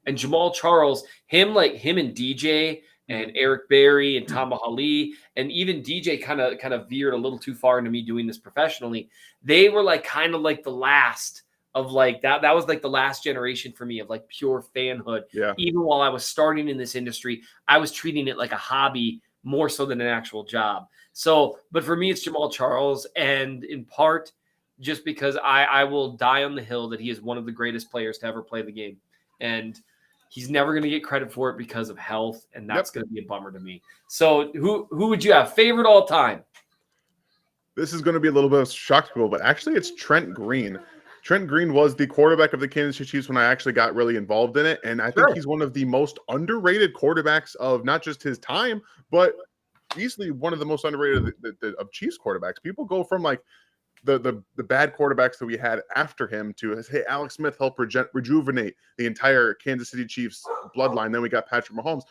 And Jamal Charles, him and DJ and Eric Berry and Tom Ali, and even DJ kind of veered a little too far into me doing this professionally. They were like kind of like the last of like that. That was like the last generation for me of like pure fanhood. Yeah. Even while I was starting in this industry, I was treating it like a hobby more so than an actual job. So, but for me, it's Jamal Charles, and in part just because I will die on the hill that he is one of the greatest players to ever play the game. And he's never going to get credit for it because of health, and that's going to be a bummer to me. So who would you have favorite all time? This is going to be a little bit of a shock to people, but actually it's Trent Green. Trent Green was the quarterback of the Kansas City Chiefs when I actually got really involved in it, and I think he's one of the most underrated quarterbacks of not just his time, but easily one of the most underrated of Chiefs quarterbacks. People go from like the bad quarterbacks that we had after him to, hey, Alex Smith helped rejuvenate the entire Kansas City Chiefs bloodline. Then we got Patrick Mahomes.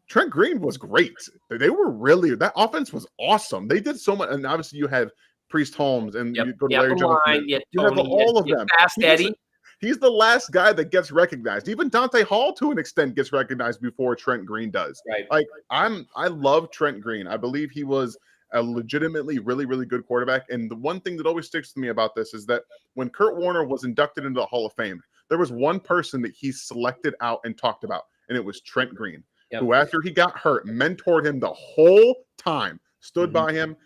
Trent Green was great. They were really, that offense was awesome. They did so much. And obviously you had Priest Holmes and you go to Larry Johnson. You have all of them. Fast Eddie. He's the last guy that gets recognized. Even Dante Hall, to an extent, gets recognized before Trent Green does. Right. Like I love Trent Green. I believe he was a legitimately really, really good quarterback. And the one thing that always sticks to me about this is that when Kurt Warner was inducted into the Hall of Fame, there was one person that he selected out and talked about, and it was Trent Green, who after he got hurt, mentored him the whole time, stood by him.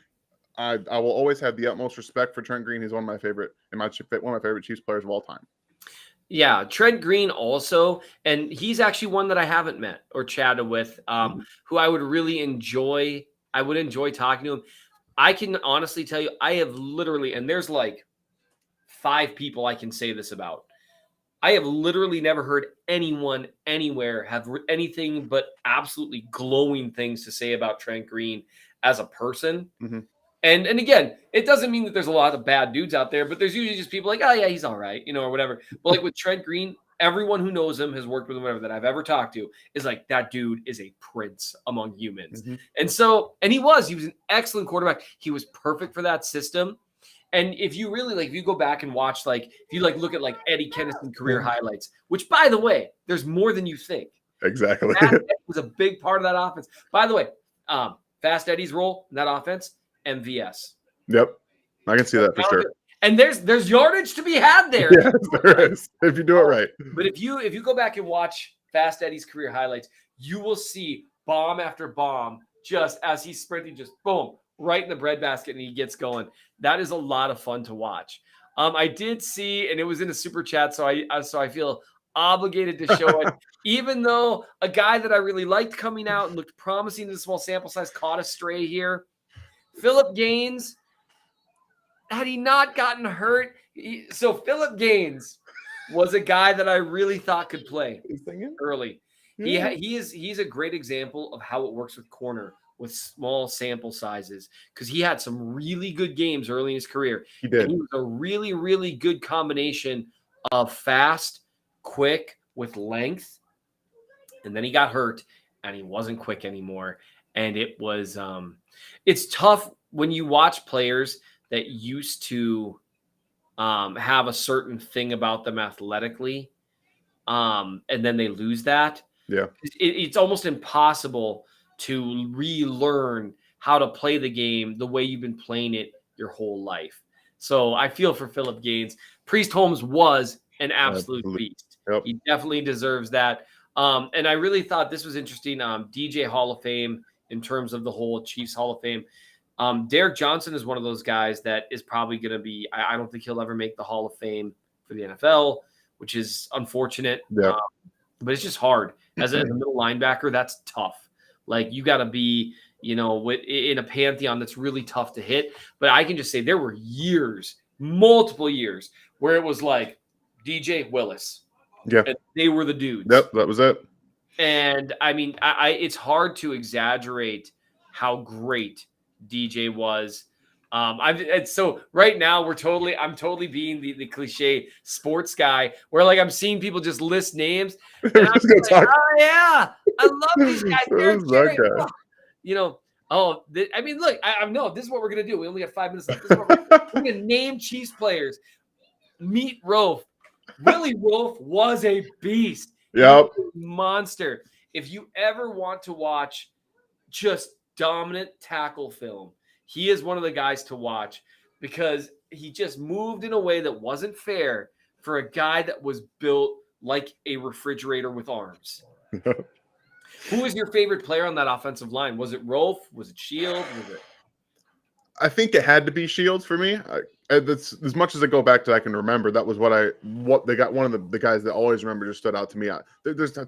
I will always have the utmost respect for Trent Green. He's one of my favorite Chiefs players of all time. Yeah, Trent Green also, and he's actually one that I haven't met or chatted with, who I would really enjoy. I would enjoy talking to him. I can honestly tell you, I have literally, and there's like 5 people I can say this about. I have literally never heard anyone anywhere have anything but absolutely glowing things to say about Trent Green as a person. And again, it doesn't mean that there's a lot of bad dudes out there, but there's usually just people like, oh yeah, he's all right, or whatever. But like with Trent Green, everyone who knows him, has worked with him, whatever, that I've ever talked to is like, that dude is a prince among humans. And he was an excellent quarterback. He was perfect for that system. And if you really if you go back and watch, if you look at Eddie Kennison career highlights, which by the way, there's more than you think. Exactly. That was a big part of that offense. By the way, Fast Eddie's role in that offense, MVS. Yep. I can see that for sure. And there's yardage to be had there. Yes, there is, if you do it right. But if you go back and watch Fast Eddie's career highlights, you will see bomb after bomb just as he's sprinting, just boom, right in the breadbasket, and he gets going. That is a lot of fun to watch. I did see, and it was in a super chat, so I feel obligated to show it, even though a guy that I really liked coming out and looked promising in a small sample size caught a stray here. Philip Gaines, had he not gotten hurt, so Philip Gaines was a guy that I really thought could play early. Yeah. He's a great example of how it works with corner with small sample sizes, because he had some really good games early in his career. He did. And he was a really, really good combination of fast, quick with length. And then he got hurt and he wasn't quick anymore. And it was it's tough when you watch players that used to have a certain thing about them athletically, and then they lose that. Yeah. It's almost impossible to relearn how to play the game the way you've been playing it your whole life. So I feel for Philip Gaines. Priest Holmes was an absolute beast. Yep. He definitely deserves that. And I really thought this was interesting. DJ Hall of Fame in terms of the whole Chiefs Hall of Fame. Derek Johnson is one of those guys that is probably going to be, I don't think he'll ever make the Hall of Fame for the NFL, which is unfortunate. Yeah. But it's just hard. As a middle linebacker, that's tough. Like, you got to be, in a pantheon that's really tough to hit. But I can just say there were years, multiple years, where it was like DJ Willis. Yeah. And they were the dudes. Yep, that was it. And I mean, it's hard to exaggerate how great DJ was. So right now I'm totally being the cliche sports guy where, like, I'm seeing people just list names. And I'm like, oh yeah, I love these guys. Look, I know this is what we're gonna do. We only got 5 minutes left. This is what we're gonna name Chiefs players. Meet Rolf. Willie Rolf was a beast. Yep. Monster. If you ever want to watch just dominant tackle film, he is one of the guys to watch, because he just moved in a way that wasn't fair for a guy that was built like a refrigerator with arms. Who was your favorite player on that offensive line? Was it Rolf? Was it Shields? I think it had to be Shields for me. That's, as much as I go back to I can remember, that was what they got. One of the guys that always remember just stood out to me.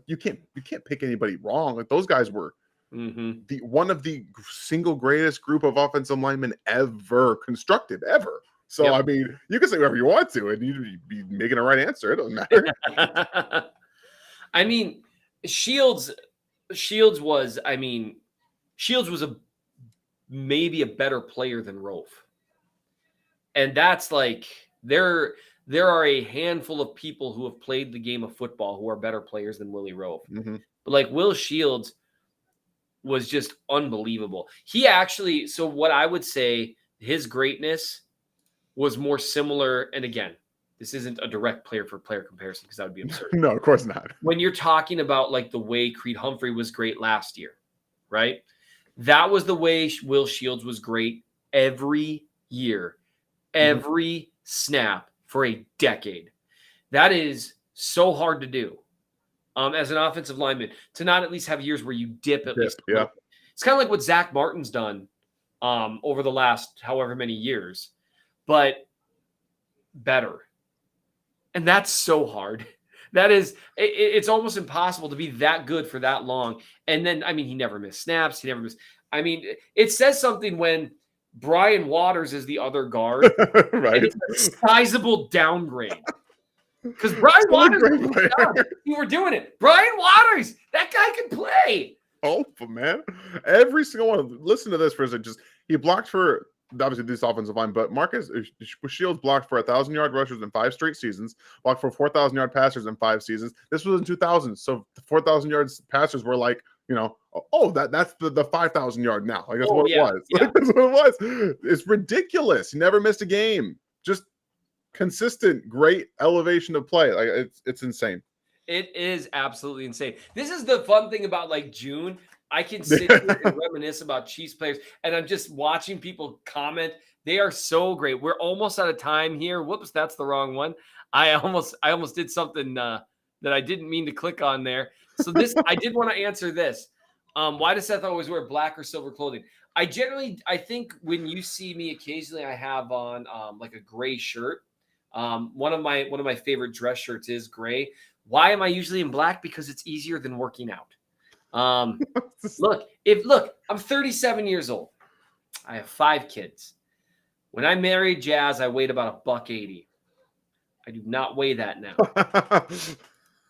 You can't pick anybody wrong. Like, those guys were one of the single greatest group of offensive linemen ever constructed, ever. So, yep. I mean, you can say whatever you want to, and you'd be making the right answer. It doesn't matter. I mean, Shields was maybe a better player than Rolf. And that's like, there are a handful of people who have played the game of football who are better players than Willie Rolf. Mm-hmm. But like, Will Shields was just unbelievable. He actually, so what I would say, his greatness was more similar. And again, this isn't a direct player for player comparison, because that would be absurd. No, of course not. When you're talking about like the way Creed Humphrey was great last year, right? That was the way Will Shields was great every year, every snap for a decade. That is so hard to do as an offensive lineman, to not at least have years where you dip at least. Yeah. It's kind of like what Zach Martin's done over the last however many years, but better. And that's so hard. That is, it's almost impossible to be that good for that long. And then, I mean, he never missed snaps. I mean, it says something when Brian Waters is the other guard. Right. And it's a sizable downgrade. Because Brian Waters, you were doing it. Brian Waters, that guy can play. Oh, man. Every single one. Listen to this for a second. He blocked for, obviously, this offensive line, but Marcus Shields blocked for 1,000-yard rushers in 5 straight seasons, blocked for 4,000-yard passers in 5 seasons. This was in 2000. So the 4,000-yard passers were like, that's the 5,000-yard now. Like, that's what it was. Yeah. Like, that's what it was. It's ridiculous. He never missed a game. Just consistent, great elevation of play. Like, it's insane. It is absolutely insane. This is the fun thing about like June. I can sit here and reminisce about Chiefs players, and I'm just watching people comment. They are so great. We're almost out of time here. Whoops, that's the wrong one. I almost did something that I didn't mean to click on there. So I did want to answer this. Why does Seth always wear black or silver clothing? I think when you see me occasionally, I have on like a gray shirt. One of my favorite dress shirts is gray, Why am I usually in black? Because it's easier than working out. Look, I'm 37 years old. I have 5 kids. When I married Jazz, I weighed about $180. I do not weigh that now.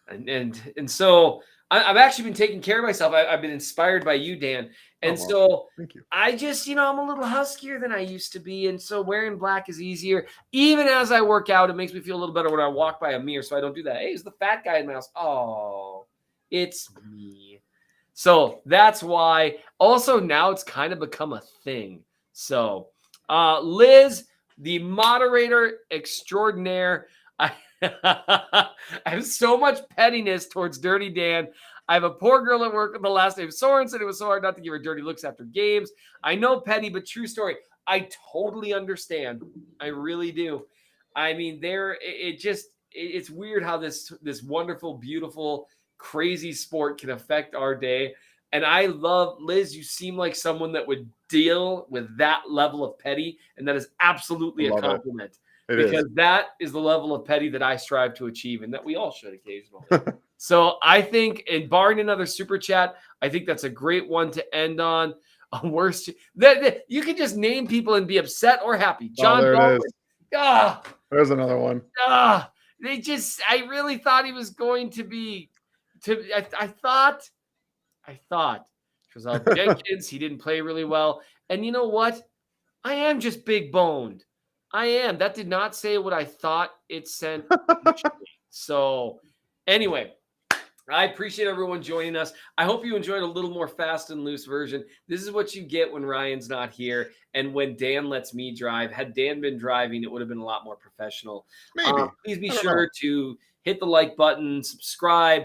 And so I've actually been taking care of myself. I've been inspired by you, Dan. And so thank you. I just, I'm a little huskier than I used to be. And so wearing black is easier. Even as I work out, it makes me feel a little better when I walk by a mirror. So I don't do that. Hey, it's the fat guy in my house. Oh, it's me. So that's why. Also, now it's kind of become a thing. So, Liz, the moderator extraordinaire, I have so much pettiness towards Dirty Dan. I have a poor girl at work with the last name Sorensen. It was so hard not to give her dirty looks after games. I know petty, but true story. I totally understand. I really do. I mean, it's weird how this wonderful, beautiful, crazy sport can affect our day. And I love, Liz, you seem like someone that would deal with that level of petty, and that is absolutely a compliment. Because that is the level of petty that I strive to achieve and that we all should occasionally. So I think, and barring another super chat, I think that's a great one to end on. A worst that you can just name people and be upset or happy. John Baldwin. There's another one. I really thought he was going to be I thought because of Jenkins, he didn't play really well. And you know what? I am just big boned. I am. That did not say what I thought it sent. So anyway, I appreciate everyone joining us. I hope you enjoyed a little more fast and loose version. This is what you get when Ryan's not here and when Dan lets me drive. Had Dan been driving, it would have been a lot more professional. Maybe. Please be sure to hit the like button, subscribe,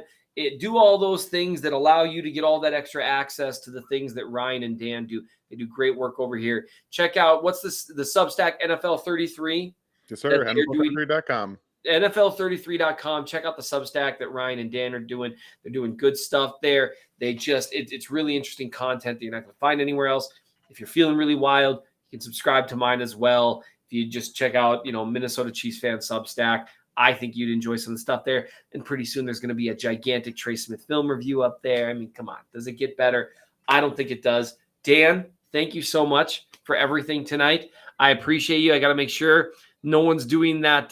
do all those things that allow you to get all that extra access to the things that Ryan and Dan do. They do great work over here. Check out what's the Substack NFL 33. Yes, sir. NFL33.com. NFL33.com. Check out the Substack that Ryan and Dan are doing. They're doing good stuff there. It's really interesting content that you're not going to find anywhere else. If you're feeling really wild, you can subscribe to mine as well. If you just check out, Minnesota Chiefs fan Substack, I think you'd enjoy some of the stuff there. And pretty soon there's going to be a gigantic Trey Smith film review up there. I mean, come on. Does it get better? I don't think it does. Dan, thank you so much for everything tonight. I appreciate you. I got to make sure no one's doing that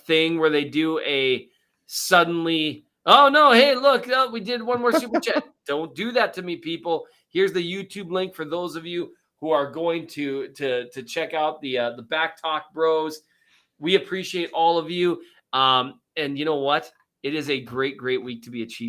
thing where they do a suddenly, oh no, hey, look, we did one more super chat. Don't do that to me, people. Here's the YouTube link for those of you who are going to check out the Back Talk Bros. We appreciate all of you. And you know what? It is a great, great week to be a Chiefs